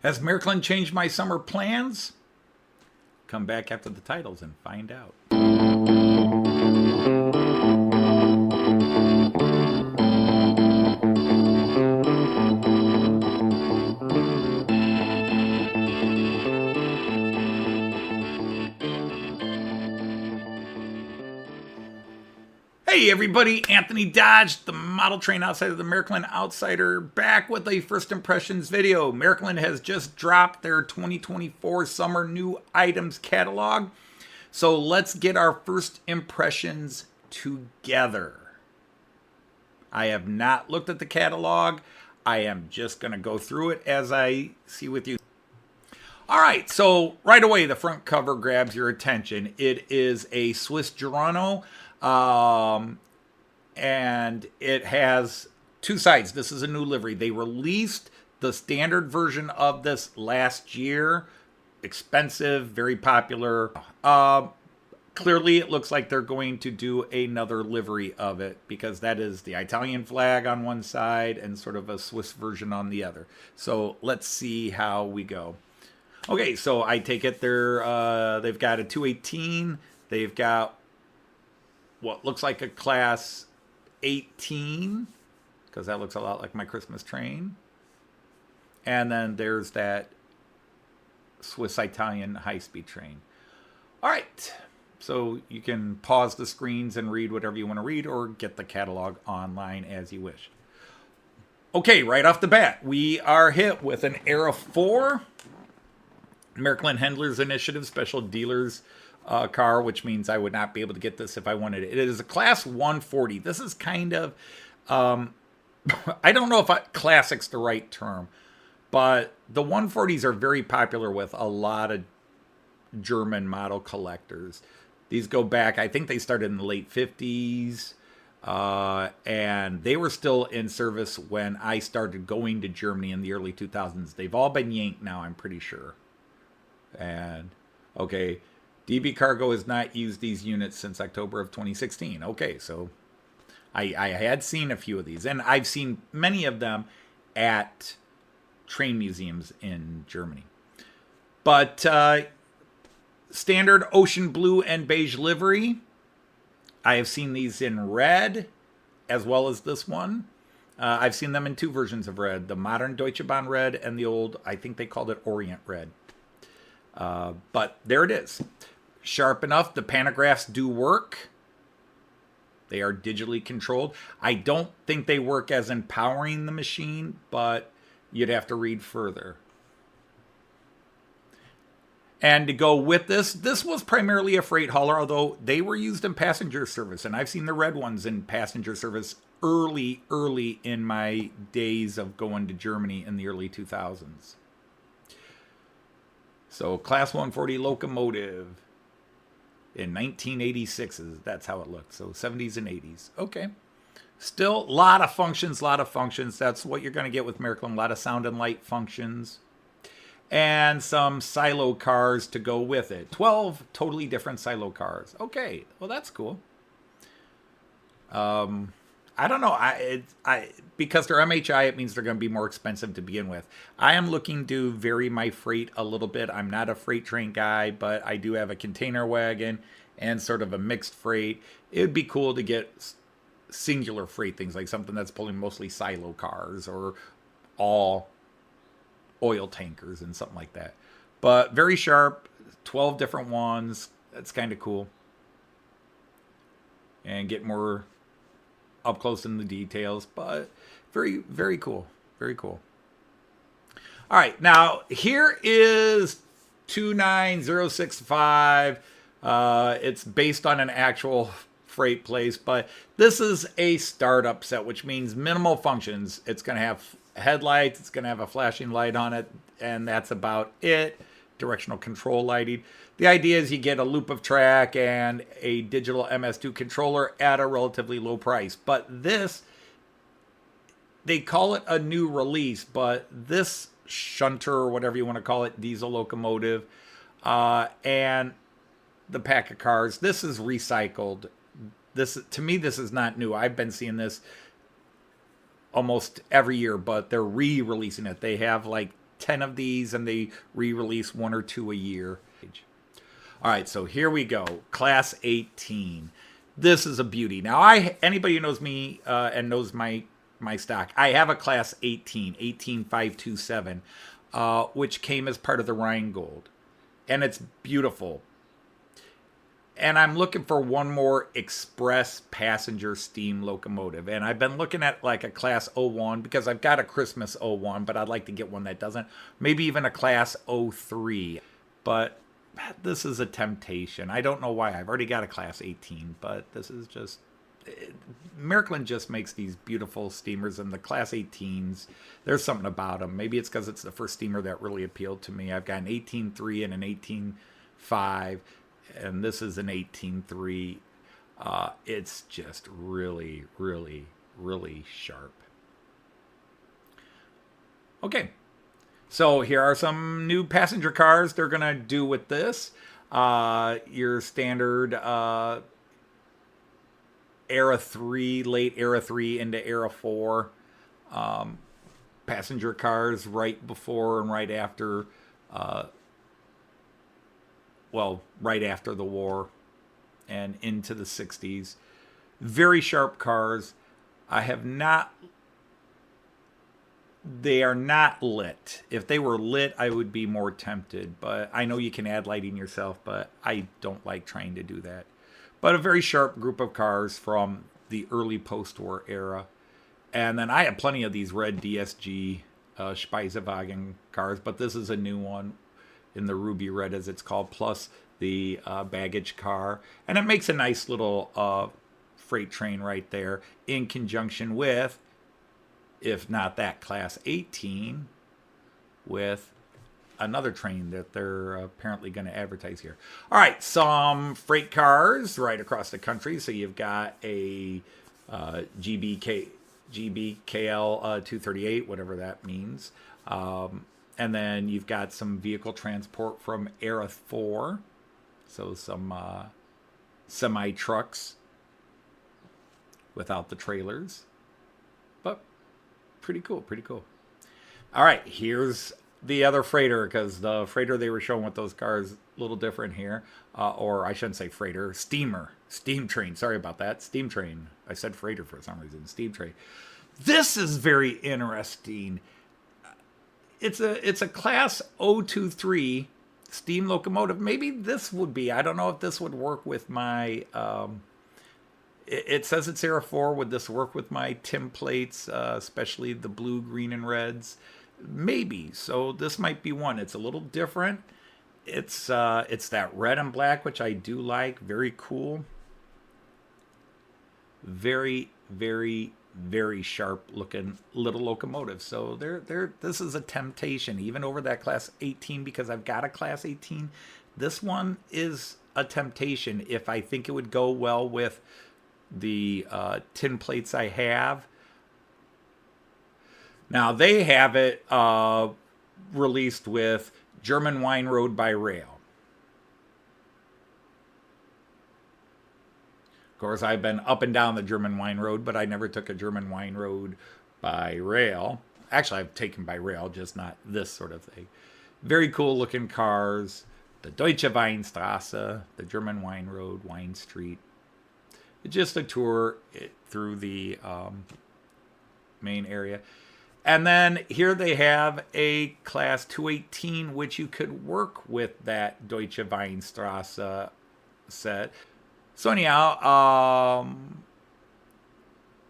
Has Märklin changed my summer plans? Come back after the titles and find out. Hey everybody, Anthony Dodge, the model train outsider, the Märklin Outsider, back with a first impressions video. Märklin has just dropped their 2024 summer new items catalog. So let's get our first impressions together. I have not looked at the catalog. I am just going to go through it as I see with you. All right, so right away, the front cover grabs your attention. It is a Swiss Giordano. And it has two sides. This is a new livery. They released the standard version of this last year. Expensive, very popular. Clearly, it looks like they're going to do another livery of it because that is the Italian flag on one side and sort of a Swiss version on the other. So let's see how we go. Okay, so I take it they've got a 218. They've got what looks like a class 18, because that looks a lot like my Christmas train. And then there's that Swiss Italian high-speed train. All right, so you can pause the screens and read whatever you want to read or get the catalog online as you wish. Okay, right off the bat, we are hit with an Era 4 Märklin Händlers Initiative Special Dealers car, which means I would not be able to get this if I wanted it. It is a class 140. This is kind of, I don't know if classic's the right term, but the 140s are very popular with a lot of German model collectors. These go back, I think they started in the late 50s, and they were still in service when I started going to Germany in the early 2000s. They've all been yanked now, I'm pretty sure. And, okay, DB Cargo has not used these units since October of 2016. Okay, so I had seen a few of these, and I've seen many of them at train museums in Germany. But standard ocean blue and beige livery. I have seen these in red, as well as this one. I've seen them in two versions of red, the modern Deutsche Bahn red and the old, I think they called it Orient red. But there it is. Sharp enough. The pantographs do work. They are digitally controlled. I don't think they work as empowering the machine, but you'd have to read further. And to go with this was primarily a freight hauler, although they were used in passenger service. And I've seen the red ones in passenger service early in my days of going to Germany in the early 2000s. So class 140 locomotive. In 1986, that's how it looked. So 70s and 80s. Okay. Still, a lot of functions. That's what you're going to get with Märklin. A lot of sound and light functions. And some silo cars to go with it. 12 totally different silo cars. Okay. Well, that's cool. I don't know. Because they're MHI, it means they're going to be more expensive to begin with. I am looking to vary my freight a little bit. I'm not a freight train guy, but I do have a container wagon and sort of a mixed freight. It would be cool to get singular freight things, like something that's pulling mostly silo cars or all oil tankers and something like that. But very sharp, 12 different ones. That's kind of cool. And get more up close in the details, but very, very cool. Very cool. All right, now here is 29065. It's based on an actual freight place, but this is a startup set, which means minimal functions. It's going to have headlights, it's going to have a flashing light on it, and that's about it. Directional control lighting. The idea is you get a loop of track and a digital MS2 controller at a relatively low price. But this, they call it a new release, but this shunter or whatever you want to call it, diesel locomotive, and the pack of cars, this is recycled. This, to me, this is not new. I've been seeing this almost every year, but they're re-releasing it. They have like 10 of these, and they re-release 1 or 2 a year. All right, so here we go. Class 18. This is a beauty. Now, anybody who knows me and knows my stock, I have a Class 18, 18527, which came as part of the Rheingold. And it's beautiful. And I'm looking for one more express passenger steam locomotive. And I've been looking at like a Class 01 because I've got a Christmas 01, but I'd like to get one that doesn't. Maybe even a Class 03. But this is a temptation. I don't know why. I've already got a Class 18, but this is just... Märklin just makes these beautiful steamers, and the Class 18s, there's something about them. Maybe it's because it's the first steamer that really appealed to me. I've got an 18.3 and an 18.5. And this is an 18.3. It's just really, really, really sharp. Okay. So here are some new passenger cars they're going to do with this. Your standard Era 3, late Era 3 into Era 4. Passenger cars right before and right after right after the war and into the 60s. Very sharp cars. They are not lit. If they were lit, I would be more tempted. But I know you can add lighting yourself, but I don't like trying to do that. But a very sharp group of cars from the early post-war era. And then I have plenty of these red DSG Speisewagen cars, but this is a new one in the ruby red, as it's called, plus the baggage car. And it makes a nice little freight train right there in conjunction with, if not that Class 18, with another train that they're apparently going to advertise here. All right, some freight cars right across the country. So you've got a GBKL 238, whatever that means. And then you've got some vehicle transport from Era 4. So some semi-trucks without the trailers. But pretty cool, pretty cool. All right, here's the other freighter, because the freighter they were showing with those cars a little different here. Or I shouldn't say freighter, steamer. Steam train, sorry about that. Steam train. I said freighter for some reason, steam train. This is very interesting. It's a Class 023 steam locomotive. Maybe this would be. I don't know if this would work with my... It says it's Era 4. Would this work with my Tim plates, especially the blue, green, and reds? Maybe. So this might be one. It's a little different. It's that red and black, which I do like. Very cool. Very, very, very sharp looking little locomotive. So this is a temptation, even over that Class 18, because I've got a Class 18. This one is a temptation if I think it would go well with the tin plates I have. Now they have it released with German Wine Road by rail. Of course, I've been up and down the German Wine Road, but I never took a German Wine Road by rail. Actually, I've taken by rail, just not this sort of thing. Very cool looking cars. The Deutsche Weinstraße, the German Wine Road, Wine Street. It's just a tour through the main area. And then here they have a Class 218, which you could work with that Deutsche Weinstraße set. So anyhow,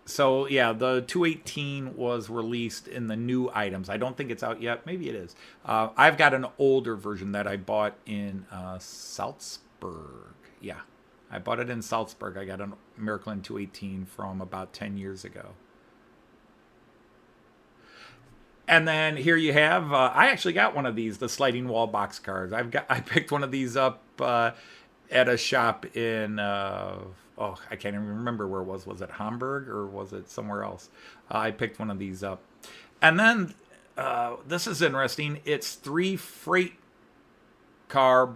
so yeah, the 218 was released in the new items. I don't think it's out yet. Maybe it is. I've got an older version that I bought in Salzburg. Yeah, I bought it in Salzburg. I got a Märklin 218 from about 10 years ago. And then here you have, I actually got one of these, the sliding wall box cars. I picked one of these up at a shop in, I can't even remember where it was. Was it Hamburg or was it somewhere else? I picked one of these up. And then, this is interesting. It's 3 freight car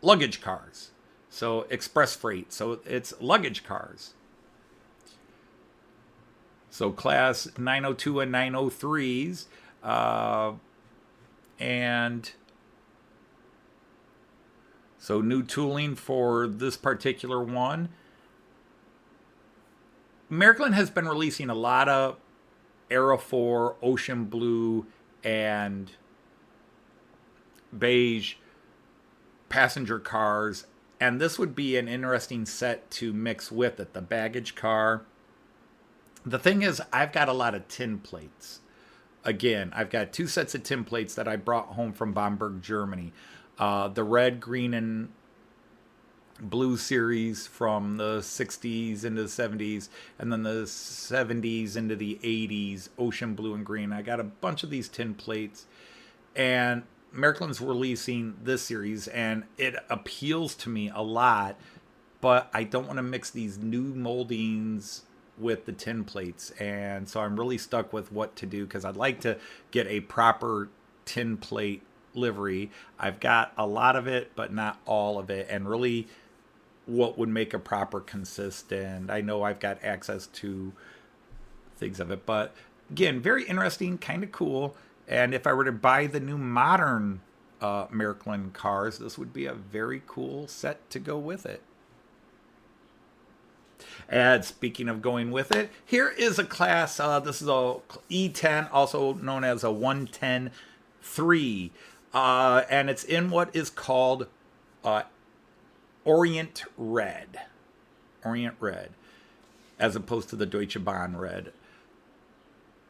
luggage cars. So express freight. So it's luggage cars. So Class 902 and 903s. And so new tooling for this particular one. Märklin has been releasing a lot of Era 4, Ocean Blue, and beige passenger cars, and this would be an interesting set to mix with it, the baggage car. The thing is, I've got a lot of tin plates. Again, I've got 2 sets of tin plates that I brought home from Bamberg, Germany. The red, green, and blue series from the 60s into the 70s, and then the 70s into the 80s, ocean blue and green. I got a bunch of these tin plates, and Märklin's releasing this series, and it appeals to me a lot, but I don't want to mix these new moldings with the tin plates, and so I'm really stuck with what to do, because I'd like to get a proper tin plate livery. I've got a lot of it, but not all of it, and really what would make a proper consistent. I know I've got access to things of it, but again, very interesting, kind of cool. And if I were to buy the new modern Märklin cars, this would be a very cool set to go with it. And speaking of going with it, here is a class. This is a E10, also known as a 110-3. And it's in what is called Orient Red. Orient Red. As opposed to the Deutsche Bahn Red.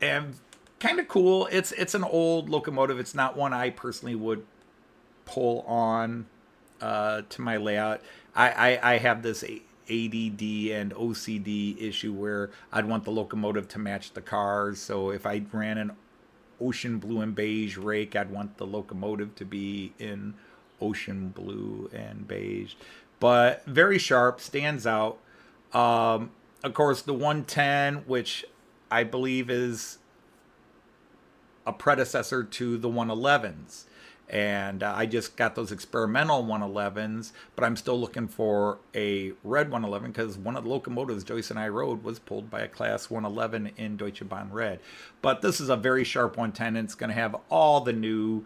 And kind of cool. It's an old locomotive. It's not one I personally would pull on to my layout. I have this ADD and OCD issue where I'd want the locomotive to match the cars. So if I ran an ocean blue and beige rake, I'd want the locomotive to be in ocean blue and beige. But very sharp, stands out. Of course, the 110, which I believe is a predecessor to the 111s. And I just got those experimental 111s, but I'm still looking for a red 111 because one of the locomotives Joyce and I rode was pulled by a class 111 in Deutsche Bahn Red. But this is a very sharp 110, and it's going to have all the new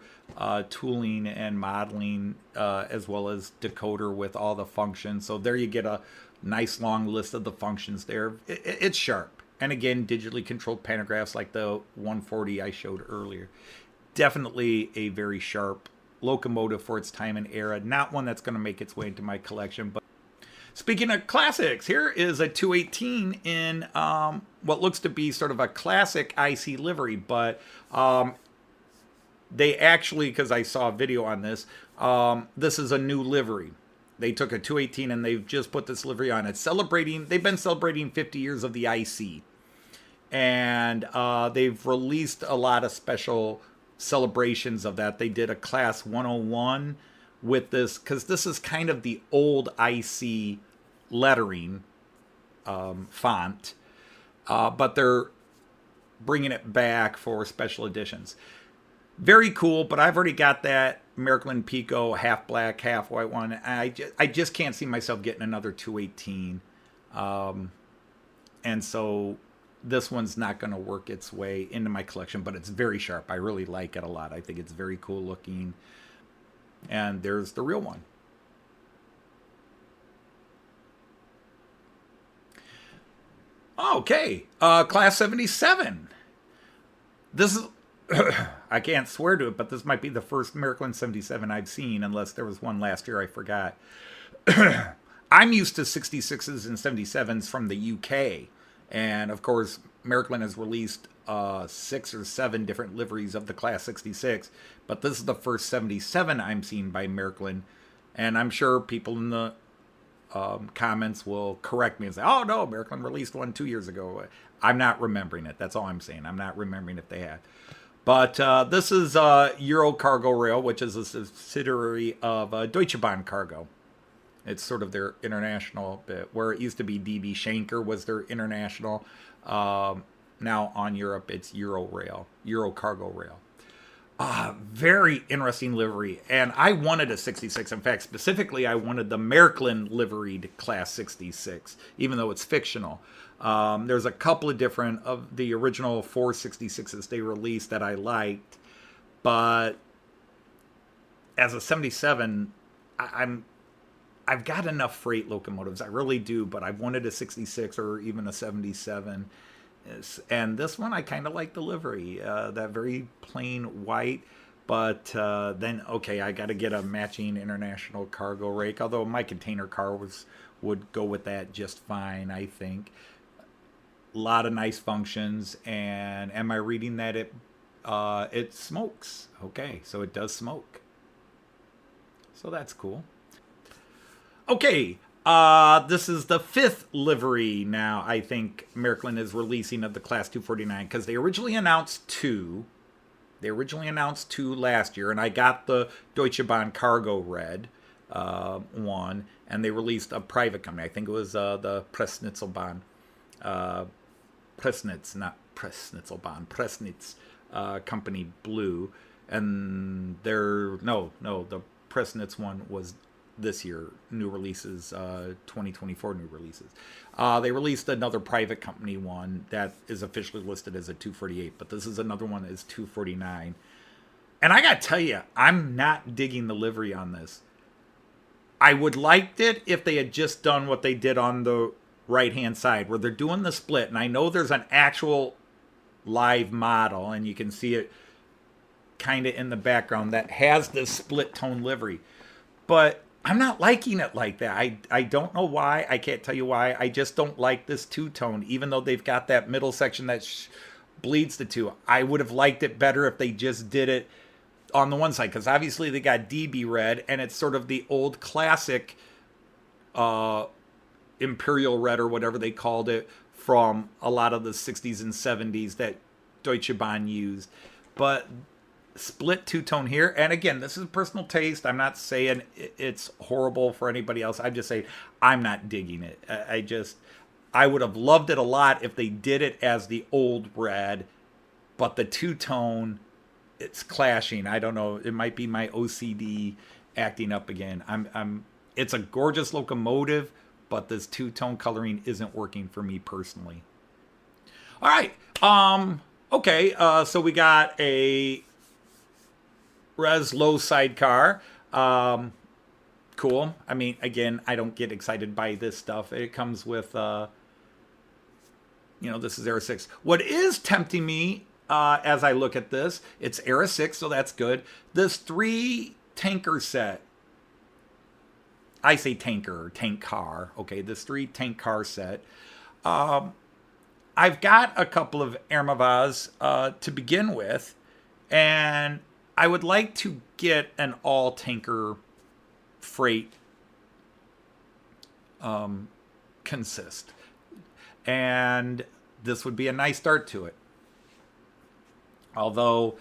tooling and modeling, as well as decoder with all the functions. So there you get a nice long list of the functions there. It's sharp. And again, digitally controlled pantographs like the 140 I showed earlier. Definitely a very sharp locomotive for its time and era. Not one that's going to make its way into my collection. But speaking of classics, here is a 218 in what looks to be sort of a classic IC livery. But they actually, because I saw a video on this, this is a new livery. They took a 218 and they've just put this livery on. It's celebrating, they've been celebrating 50 years of the IC. And they've released a lot of special celebrations of that. They did a class 101 with this, because this is kind of the old IC lettering font, but they're bringing it back for special editions. Very cool, but I've already got that Märklin Pico half black, half white one. I just can't see myself getting another 218. And so this one's not going to work its way into my collection, but it's very sharp. I really like it a lot. I think it's very cool looking. And there's the real one. Okay, class 77. This is, I can't swear to it, but this might be the first Märklin 77 I've seen, unless there was one last year I forgot. I'm used to 66s and 77s from the UK. And, of course, Märklin has released 6 or 7 different liveries of the Class 66. But this is the first 77 I'm seeing by Märklin. And I'm sure people in the comments will correct me and say, oh, no, Märklin released one 2 years ago. I'm not remembering it. That's all I'm saying. I'm not remembering if they have. But this is Euro Cargo Rail, which is a subsidiary of Deutsche Bahn Cargo. It's sort of their international bit, where it used to be DB Schenker was their international. Now on Europe, it's Euro Rail, Euro Cargo Rail. Very interesting livery. And I wanted a 66. In fact, specifically, I wanted the Märklin liveried Class 66, even though it's fictional. There's a couple of different of the original 466s they released that I liked. But as a 77, I'm I've got enough freight locomotives. I really do, but I've wanted a 66 or even a 77. And this one, I kind of like the livery, that very plain white. But then, okay, I got to get a matching international cargo rake. Although my container car would go with that just fine, I think. A lot of nice functions. And am I reading that it smokes? Okay, so it does smoke. So that's cool. Okay, this is the fifth livery now, I think Märklin is releasing of the Class 249, because they originally announced two. They originally announced two last year, and I got the Deutsche Bahn Cargo Red one, and they released a private company. I think it was the Pressnitzelbahn. Pressnitz, not Pressnitzelbahn. Pressnitz company blue. And the Pressnitz one was this year, new releases, 2024 new releases. They released another private company one that is officially listed as a 248, but this is another one that is 249. And I gotta tell you, I'm not digging the livery on this. I would liked it if they had just done what they did on the right hand side, where they're doing the split, and I know there's an actual live model, and you can see it kind of in the background that has this split tone livery, but I'm not liking it like that. I don't know why. I can't tell you why. I just don't like this two-tone, even though they've got that middle section that bleeds the two. I would have liked it better if they just did it on the one side, because obviously they got DB red, and it's sort of the old classic Imperial red, or whatever they called it, from a lot of the 60s and 70s that Deutsche Bahn used. But split two-tone here, and again, this is personal taste. I'm not saying it's horrible for anybody else. I'm just saying I'm not digging it. I would have loved it a lot if they did it as the old red, but the two-tone, it's clashing. I don't know. It might be my OCD acting up again. It's a gorgeous locomotive, but this two-tone coloring isn't working for me personally. All right. Okay. So we got a res low sidecar. Cool. I mean, again, I don't get excited by this stuff. It comes with, this is Era 6. What is tempting me as I look at this, it's Era 6, so that's good. This 3 tanker set. I say tanker, tank car. Okay, this 3 tank car set. I've got a couple of Ermavas to begin with, and I would like to get an all tanker freight consist. And this would be a nice start to it. Although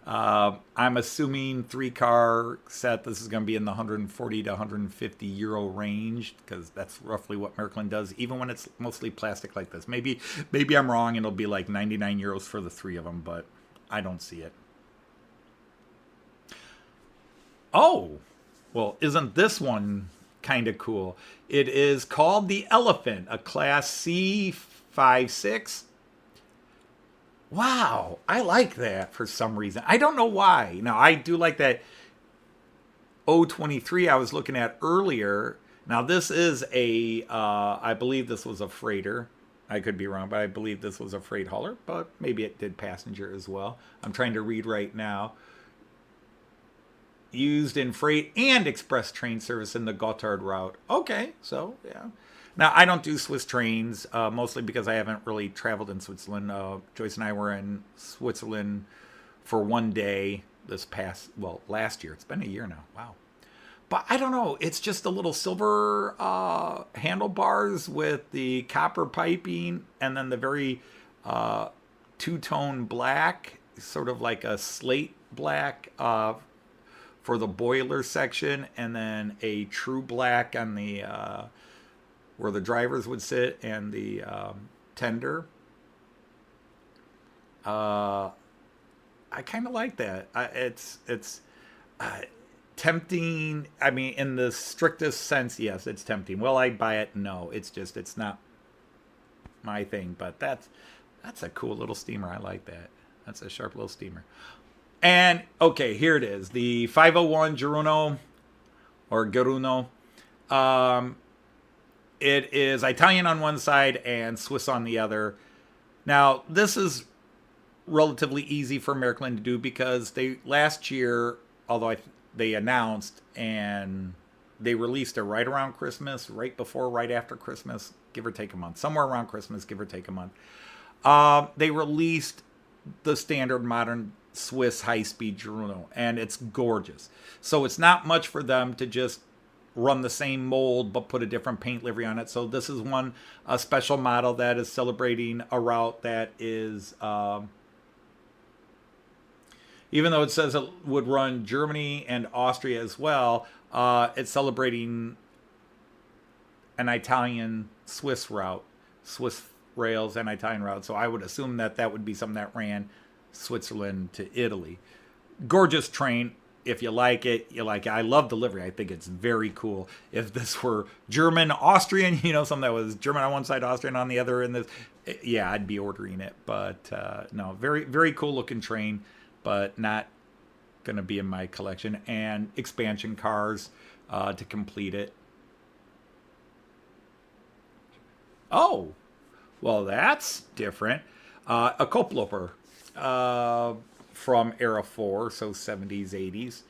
I'm assuming 3-car set, this is going to be in the 140 to 150 euro range, because that's roughly what Märklin does, even when it's mostly plastic like this. Maybe I'm wrong and it'll be like 99 euros for the 3 of them, but I don't see it. Oh, well, isn't this one kind of cool? It is called the Elephant, a Class C56. Wow, I like that for some reason. I don't know why. Now, I do like that 023 I was looking at earlier. Now, this is I believe this was a freighter. I could be wrong, but I believe this was a freight hauler, but maybe it did passenger as well. I'm trying to read right now. Used in freight and express train service in the Gotthard route. Okay, so yeah. Now, I don't do Swiss trains, mostly because I haven't really traveled in Switzerland. Joyce and I were in Switzerland for one day last year. It's been a year now. Wow. But I don't know. It's just the little silver handlebars with the copper piping, and then the very two-tone black, sort of like a slate black for the boiler section, and then a true black on the where the drivers would sit, and the tender. I kind of like that. It's tempting. I mean, in the strictest sense, yes, it's tempting. Will I buy it? No. It's not my thing. But that's a cool little steamer. I like that. That's a sharp little steamer. And okay, here it is. The 501 Giruno or Geruno. Um, it is Italian on one side and Swiss on the other. Now, this is relatively easy for Märklin to do because they last year, although they announced and they released it right around Christmas, right before, right after Christmas, give or take a month, somewhere around Christmas, give or take a month. They released the standard modern Swiss high-speed Giruno, and it's gorgeous. So it's not much for them to just run the same mold but put a different paint livery on it. So this is a special model that is celebrating a route that is, even though it says it would run Germany and Austria as well, it's celebrating an Italian Swiss route, Swiss rails and Italian route. So I would assume that that would be something that ran Switzerland to Italy. Gorgeous train. If you like it, you like it. I love the livery. I think it's very cool. If this were German, Austrian, something that was German on one side, Austrian on the other, and this, yeah, I'd be ordering it. But no, very, very cool looking train, but not going to be in my collection. And expansion cars to complete it. Oh, well, that's different. A Koploper from Era 4, so 70s, 80s.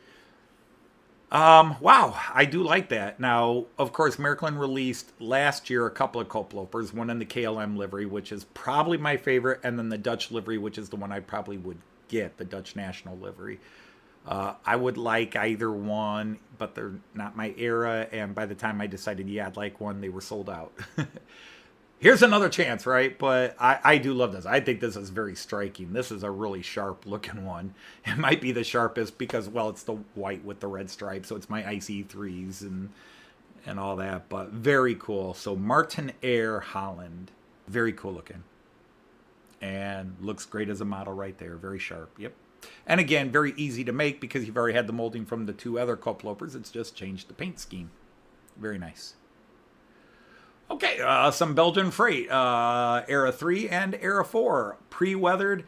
Wow, I do like that. Now, of course, Märklin released last year a couple of Koplopers, one in the KLM livery, which is probably my favorite, and then the Dutch livery, which is the one I probably would get, the Dutch National livery. I would like either one, but they're not my era, and by the time I decided, yeah, I'd like one, they were sold out. Here's another chance, right? But I do love this. I think this is very striking. This is a really sharp looking one. It might be the sharpest because, well, it's the white with the red stripes, so it's my IC3s and all that. But very cool. So Martin Air Holland. Very cool looking. And looks great as a model right there. Very sharp. Yep. And again, very easy to make because you've already had the molding from the two other Koplopers. It's just changed the paint scheme. Very nice. Okay, some Belgian freight, Era 3 and Era 4, pre-weathered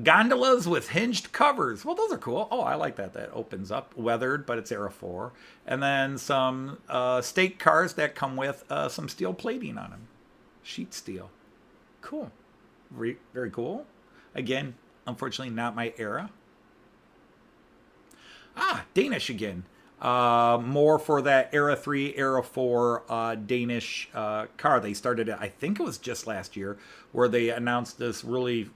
gondolas with hinged covers. Well, those are cool. Oh, I like that. That opens up, weathered, but it's Era 4. And then some stake cars that come with some steel plating on them, sheet steel. Cool, very cool. Again, unfortunately, not my era. Danish again. More for that Era 3, Era 4 Danish car. They started it, I think it was just last year, where they announced this really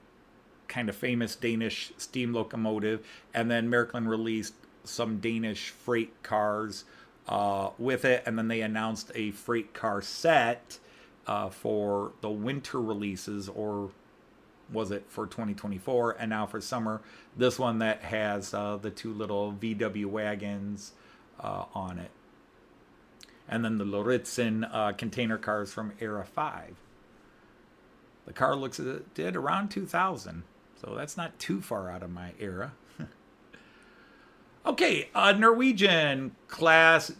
kind of famous Danish steam locomotive, and then Märklin released some Danish freight cars with it, and then they announced a freight car set for the winter releases, or was it for 2024, and now for summer, this one that has the two little VW wagons on it. And then the Loritzen container cars from Era 5. The car looks at it did around 2000, so that's not too far out of my era. Okay, Norwegian class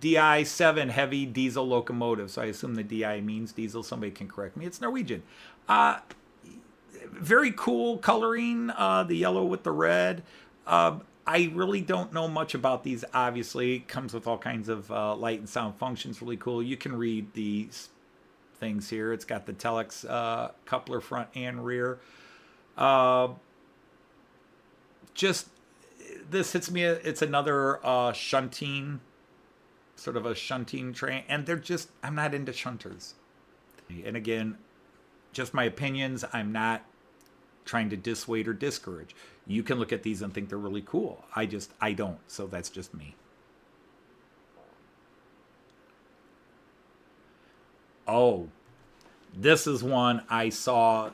DI-7 heavy diesel locomotive. So I assume the DI means diesel. Somebody can correct me. It's Norwegian. Very cool coloring, the yellow with the red. I really don't know much about these, obviously. It comes with all kinds of light and sound functions, really cool. You can read these things here. It's got the telex coupler front and rear. Just, this hits me, it's another shunting, sort of a shunting train. And they're just, I'm not into shunters. And again, just my opinions. I'm not trying to dissuade or discourage. You can look at these and think they're really cool. I don't. So that's just me. Oh, this is one I saw.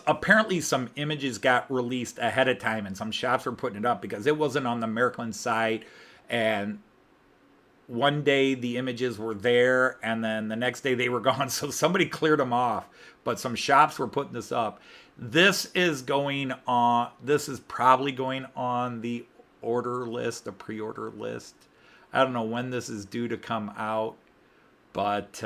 Apparently some images got released ahead of time and some shops were putting it up because it wasn't on the Märklin site. And one day the images were there and then the next day they were gone. So somebody cleared them off, but some shops were putting this up. This is going on, this is probably going on the order list, the pre-order list. I don't know when this is due to come out, but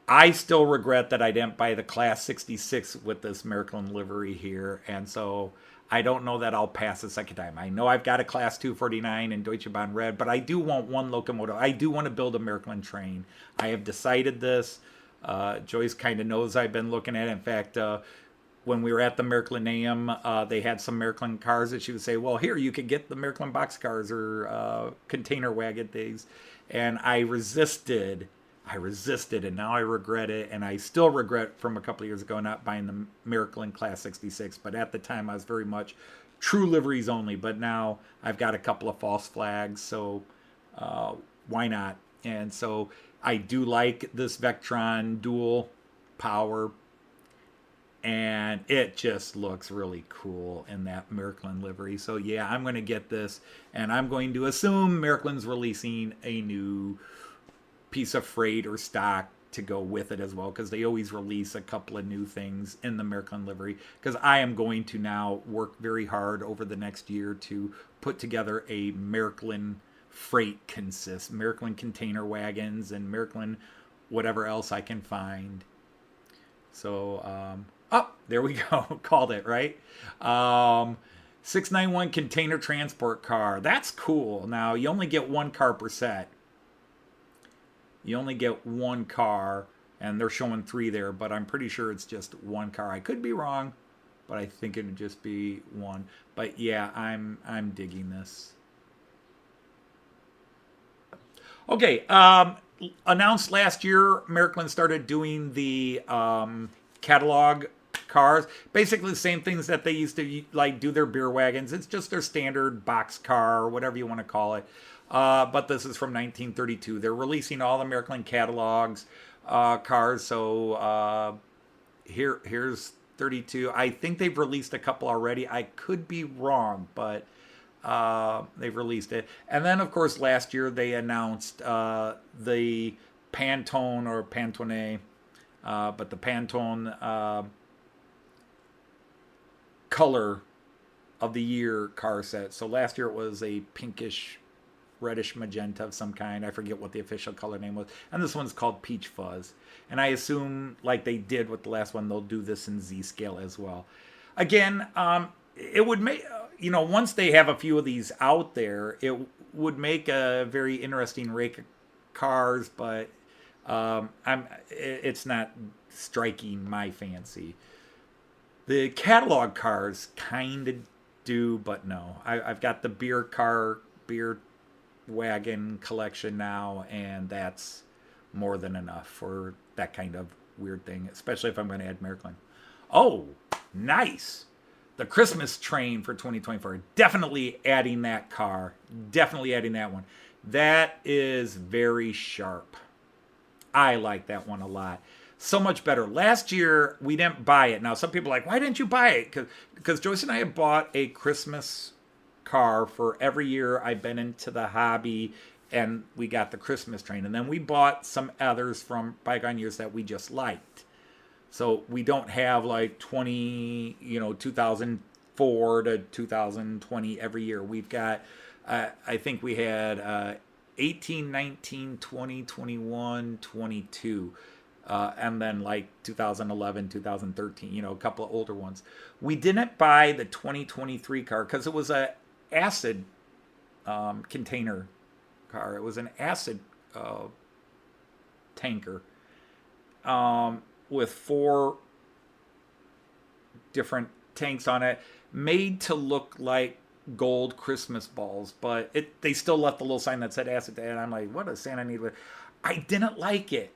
I still regret that I didn't buy the Class 66 with this Märklin livery here. And so I don't know that I'll pass a second time. I know I've got a Class 249 in Deutsche Bahn Red, but I do want one locomotive. I do want to build a Märklin train. I have decided this. Joyce kind of knows I've been looking at it. In fact, when we were at the Märklinaeum, they had some Märklin cars that she would say, well, here, you could get the Märklin boxcars or container wagon things. And I resisted, and now I regret it. And I still regret from a couple of years ago not buying the Märklin Class 66. But at the time, I was very much true liveries only. But now I've got a couple of false flags, so why not? And so I do like this Vectron dual power, and it just looks really cool in that Märklin livery. So yeah, I'm going to get this, and I'm going to assume Märklin's releasing a new piece of freight or stock to go with it as well, because they always release a couple of new things in the Märklin livery. Because I am going to now work very hard over the next year to put together a Märklin freight consist, Märklin container wagons and Märklin whatever else I can find. So, there we go. Called it, right? 691 container transport car. That's cool. Now, you only get one car per set. You only get one car, and they're showing 3 there, but I'm pretty sure it's just one car. I could be wrong, but I think it would just be one. But yeah, I'm digging this. Okay, announced last year, Märklin started doing the catalog cars. Basically the same things that they used to like do their beer wagons. It's just their standard box car, or whatever you want to call it. But this is from 1932. They're releasing all the Märklin catalogs cars. So here's 32. I think they've released a couple already. I could be wrong, but they've released it. And then, of course, last year they announced the Pantone or Pantone, but the Pantone color of the year car set. So last year it was a pinkish, reddish magenta of some kind. I forget what the official color name was. And this one's called Peach Fuzz. And I assume, like they did with the last one, they'll do this in Z scale as well. Again, it would make, once they have a few of these out there, it would make a very interesting rake of cars, but it's not striking my fancy. The catalog cars kind of do, but no. I've got the beer wagon collection now, and that's more than enough for that kind of weird thing, especially if I'm going to add Märklin. Oh, nice. The Christmas train for 2024. Definitely adding that car. Definitely adding that one. That is very sharp. I like that one a lot. So much better. Last year, we didn't buy it. Now, some people are like, why didn't you buy it? Because Joyce and I have bought a Christmas car for every year I've been into the hobby, and we got the Christmas train. And then we bought some others from bygone years that we just liked. So we don't have like 2004 to 2020 every year. We've got, I think we had 18, 19, 20, 21, 22. And then like 2011, 2013, a couple of older ones. We didn't buy the 2023 car because it was a acid container car. It was an acid tanker with 4 different tanks on it, made to look like gold Christmas balls, but they still left the little sign that said acid, and I'm like, what does Santa need with? I didn't like it.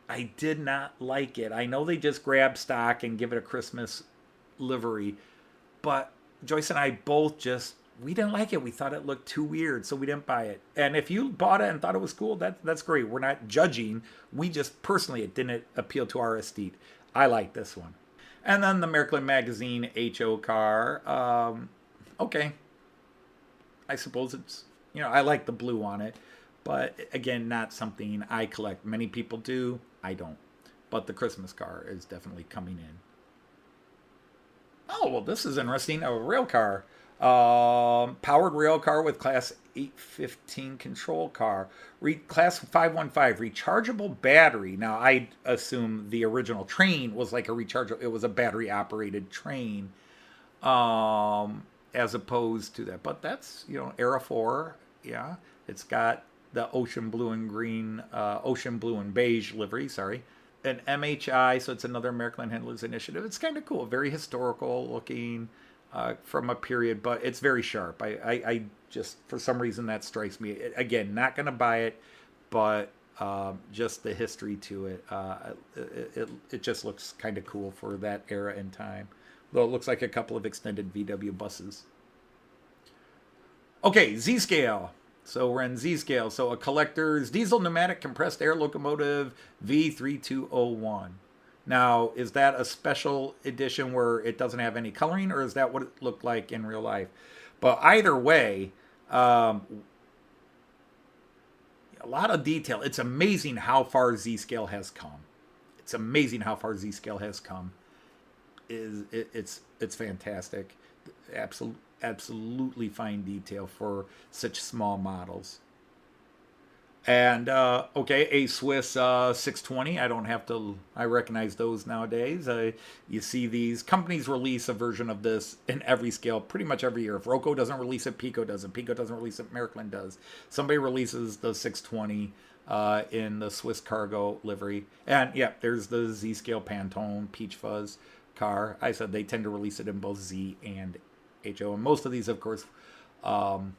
I did not like it. I know they just grab stock and give it a Christmas livery, but Joyce and I both we didn't like it. We thought it looked too weird, so we didn't buy it. And if you bought it and thought it was cool, that's great. We're not judging. We just, personally, it didn't appeal to our estate. I like this one. And then the Märklin Magazine HO car. Okay. I suppose it's, I like the blue on it. But again, not something I collect. Many people do. I don't. But the Christmas car is definitely coming in. Oh, well, this is interesting. A rail car. Powered rail car with Class 815 control car. Class 515 rechargeable battery. Now, I assume the original train was like a rechargeable. It was a battery operated train. as opposed to that. But that's, Era 4. Yeah. It's got the ocean blue and green, ocean blue and beige livery, sorry. An MHI, so it's another Märklin Handlers Initiative. It's kind of cool, very historical looking from a period, but it's very sharp. I just, for some reason, that strikes me. Again, not going to buy it, but just the history to it. It just looks kind of cool for that era and time. Though it looks like a couple of extended VW buses. Okay, Z scale. So we're in Z scale. So a collector's diesel pneumatic compressed air locomotive V3201. Now, is that a special edition where it doesn't have any coloring, or is that what it looked like in real life? But either way, a lot of detail. It's amazing how far Z scale has come. It's amazing how far Z scale has come. It's fantastic. Absolutely fine detail for such small models. And okay, a Swiss 620. I recognize those nowadays. You see these companies release a version of this in every scale, pretty much every year. If Roco doesn't release it, Pico doesn't. Pico doesn't release it, Märklin does. Somebody releases the 620 in the Swiss cargo livery. And yeah, there's the Z scale Pantone Peach Fuzz car. I said they tend to release it in both Z and HO. And most of these, of course, now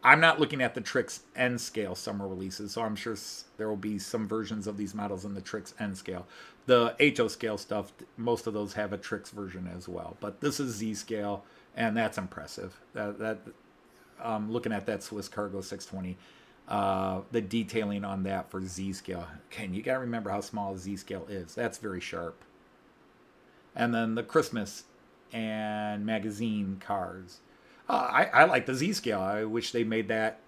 I'm not looking at the Trix N scale summer releases, so I'm sure there will be some versions of these models in the Trix N scale. The HO scale stuff, most of those have a Trix version as well. But this is Z scale, and that's impressive. Looking at that Swiss Cargo 620, the detailing on that for Z scale. Okay, and you got to remember how small Z scale is. That's very sharp. And then the Christmas and magazine cars. I like the Z scale. I wish they made that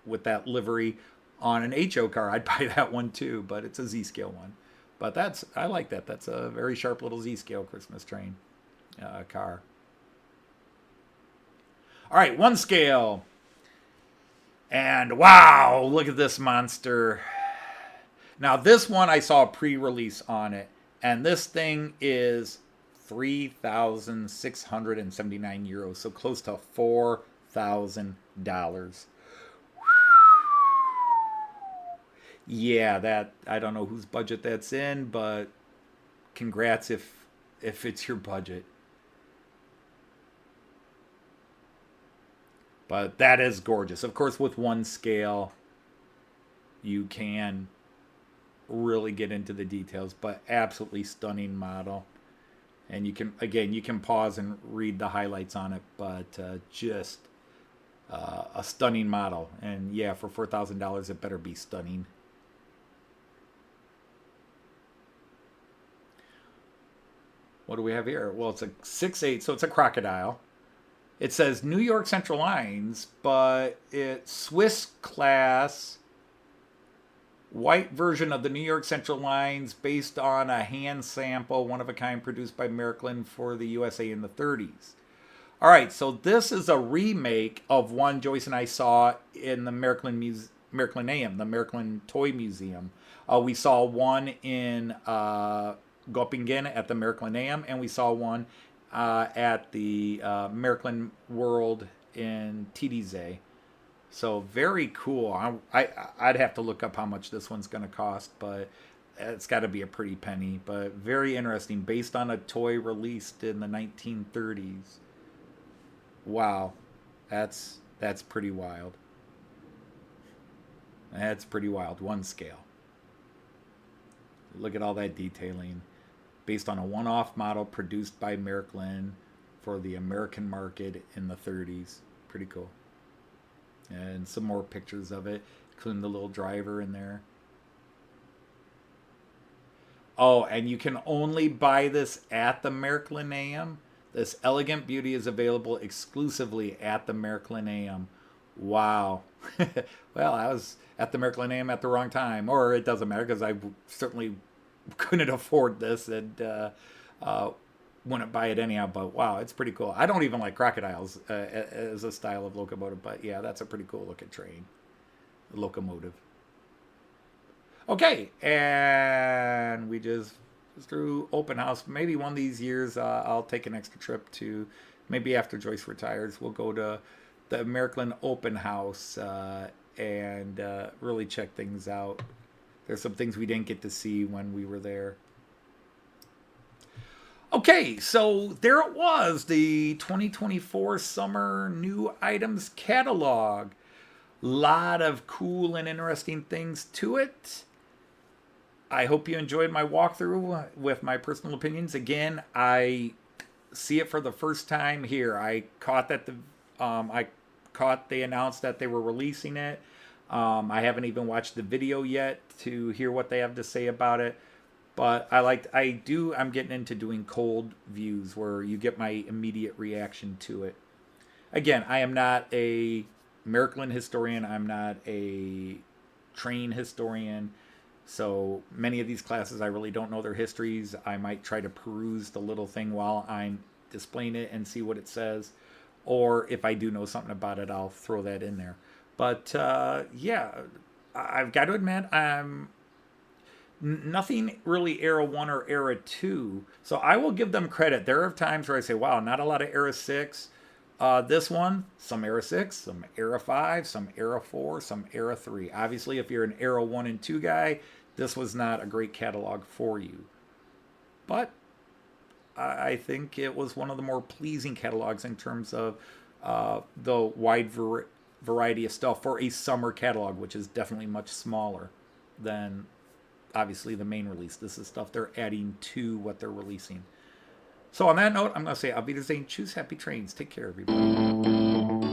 with that livery on an HO car. I'd buy that one too, but it's a Z scale one. But I like that. That's a very sharp little Z scale Christmas train car. All right, 1 scale. And wow, look at this monster. Now this one I saw a pre-release on it, and this thing is 3,679 euros, so close to $4,000. Yeah, that I don't know whose budget that's in, but congrats if it's your budget. But that is gorgeous. Of course, with 1 scale, you can really get into the details, but absolutely stunning model. And you can pause and read the highlights on it, but just a stunning model. And yeah, for $4,000, it better be stunning. What do we have here? Well, it's a 6.8, so it's a crocodile. It says New York Central Lines, but it's Swiss class white version of the New York Central Lines based on a hand sample, one of a kind produced by Märklin for the USA in the 30s. All right, so this is a remake of one Joyce and I saw in the Märklinaeum, the Märklin Toy Museum. We saw one in Göppingen at the Märklinaeum, and we saw one at the Märklin World in Titisee. So very cool. I'd have to look up how much this one's going to cost, but it's got to be a pretty penny. But very interesting, based on a toy released in the 1930s. Wow, that's pretty wild. That's pretty wild. 1 scale. Look at all that detailing. Based on a one-off model produced by Märklin for the American market in the 30s. Pretty cool. And some more pictures of it, including the little driver in there. Oh, and you can only buy this at the Märklinaeum. This elegant beauty is available exclusively at the Märklinaeum. Wow. Well, I was at the Märklinaeum at the wrong time, or it doesn't matter because I certainly couldn't afford this and wouldn't buy it anyhow. But wow, it's pretty cool. I don't even like crocodiles as a style of locomotive, but yeah, that's a pretty cool looking train locomotive. Okay, and we just through open house. Maybe one of these years I'll take an extra trip to, maybe after Joyce retires, we'll go to the Märklin open house and really check things out. There's some things we didn't get to see when we were there. Okay, so there it was, the 2024 summer new items catalog. Lot of cool and interesting things to it. I hope you enjoyed my walkthrough with my personal opinions. Again, I see it for the first time here. I caught that they announced that they were releasing it. I haven't even watched the video yet to hear what they have to say about it. But I'm getting into doing cold views where you get my immediate reaction to it. Again, I am not a Märklin historian. I'm not a train historian. So many of these classes, I really don't know their histories. I might try to peruse the little thing while I'm displaying it and see what it says. Or if I do know something about it, I'll throw that in there. But yeah, I've got to admit, I'm nothing really Era 1 or Era 2. So I will give them credit. There are times where I say, wow, not a lot of Era 6. This one, some Era 6, some Era 5, some Era 4, some Era 3. Obviously, if you're an Era 1 and 2 guy, this was not a great catalog for you. But I think it was one of the more pleasing catalogs in terms of the wide variety of stuff for a summer catalog, which is definitely much smaller than, obviously, the main release. This is stuff they're adding to what they're releasing. So on that note, I'm going to say, Auf Wiedersehen, choose happy trains. Take care, everybody.